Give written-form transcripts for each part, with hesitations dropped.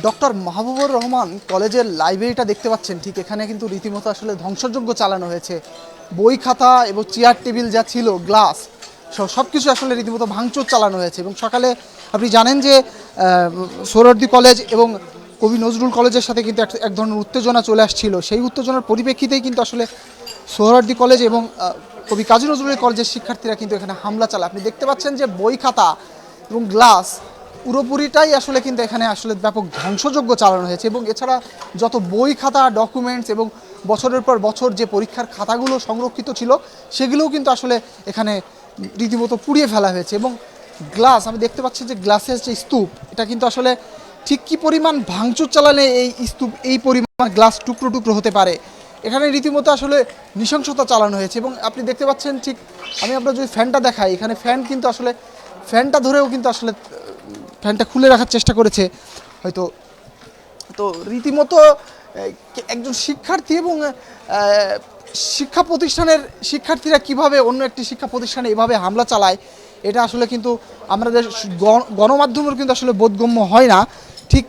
Doctor Mahbubur Rahman কলেজের লাইব্রেরিটা দেখতে পাচ্ছেন, ঠিক এখানে কিন্তু রীতিমতো আসলে ধ্বংসযজ্ঞ চালানো হয়েছে। বই খাতা এবং চেয়ার টেবিল যা ছিল, গ্লাস সব কিছু আসলে রীতিমতো ভাঙচুর চালানো হয়েছে। এবং সকালে আপনি জানেন যে সোহরাওয়ার্দী কলেজ এবং কবি নজরুল কলেজের সাথে কিন্তু এক ধরনের উত্তেজনা চলে আসছিল। সেই উত্তেজনার পরিপ্রেক্ষিতেই কিন্তু আসলে সোহরাওয়ার্দী কলেজ এবং কবি কাজী নজরুল কলেজের শিক্ষার্থীরা কিন্তু এখানে হামলা চালায়। আপনি দেখতে পাচ্ছেন যে বই খাতা এবং গ্লাস পুরোপুরিটাই আসলে কিন্তু এখানে আসলে ব্যাপক ধ্বংসযজ্ঞ চালানো হয়েছে। এবং এছাড়া যত বই খাতা, ডকুমেন্টস এবং বছরের পর বছর যে পরীক্ষার খাতাগুলো সংরক্ষিত ছিল সেগুলোও কিন্তু আসলে এখানে রীতিমতো পুড়িয়ে ফেলা হয়েছে। এবং গ্লাস, আমি দেখতে পাচ্ছি যে গ্লাসের যে স্তূপ, এটা কিন্তু আসলে ঠিক কী পরিমাণ ভাঙচুর চালালে এই স্তূপ এই পরিমাণ গ্লাস টুকরো টুকরো হতে পারে, এখানে রীতিমতো আসলে নৃশংসতা চালানো হয়েছে। এবং আপনি দেখতে পাচ্ছেন, ঠিক আমি আপনার যদি ফ্যানটা দেখাই, এখানে ফ্যান কিন্তু আসলে ফ্যানটা ধরেও কিন্তু আসলে ফ্যানটা খুলে রাখার চেষ্টা করেছে হয়তো। তো রীতিমতো একজন শিক্ষার্থী এবং শিক্ষা প্রতিষ্ঠানের শিক্ষার্থীরা কিভাবে অন্য একটি শিক্ষা প্রতিষ্ঠানে এভাবে হামলা চালায়, এটা আসলে কিন্তু আমাদের গণমাধ্যমের কিন্তু আসলে বোধগম্য হয় না। ঠিক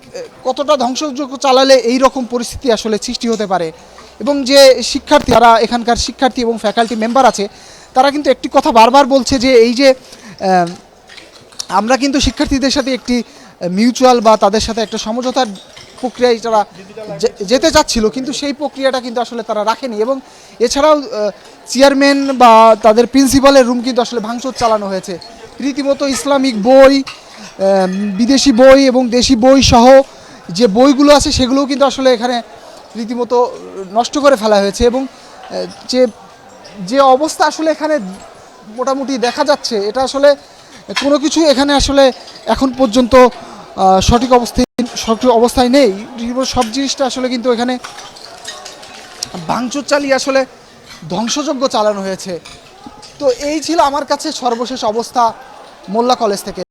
কতটা ধ্বংসযজ্ঞ চালালে এই রকম পরিস্থিতি আসলে সৃষ্টি হতে পারে। এবং যে শিক্ষার্থী, যারা এখানকার শিক্ষার্থী এবং ফ্যাকাল্টি মেম্বার আছে, তারা কিন্তু একটি কথা বারবার বলছে যে এই যে আমরা কিন্তু শিক্ষার্থীদের সাথে একটি মিউচুয়াল বা তাদের সাথে একটা সমঝোতার প্রক্রিয়ায় তারা যেতে চাচ্ছিল, কিন্তু সেই প্রক্রিয়াটা কিন্তু আসলে তারা রাখেনি। এবং এছাড়াও চেয়ারম্যান বা তাদের প্রিন্সিপালের রুম কিন্তু আসলে ভাঙচুর চালানো হয়েছে। রীতিমতো ইসলামিক বই, বিদেশি বই এবং দেশি বই সহ যে বইগুলো আছে সেগুলোও কিন্তু আসলে এখানে রীতিমতো নষ্ট করে ফেলা হয়েছে। এবং যে যে অবস্থা আসলে এখানে মোটামুটি দেখা যাচ্ছে, এটা আসলে কোনো কিছু এখানে আসলে এখন পর্যন্ত সঠিক অবস্থায় নেই। সব জিনিসটা আসলে কিন্তু এখানে ভাঙচুর চালিয়ে আসলে ধ্বংসযজ্ঞ চালানো হয়েছে। তো এই ছিল আমার কাছে সর্বশেষ অবস্থা মোল্লা কলেজ থেকে।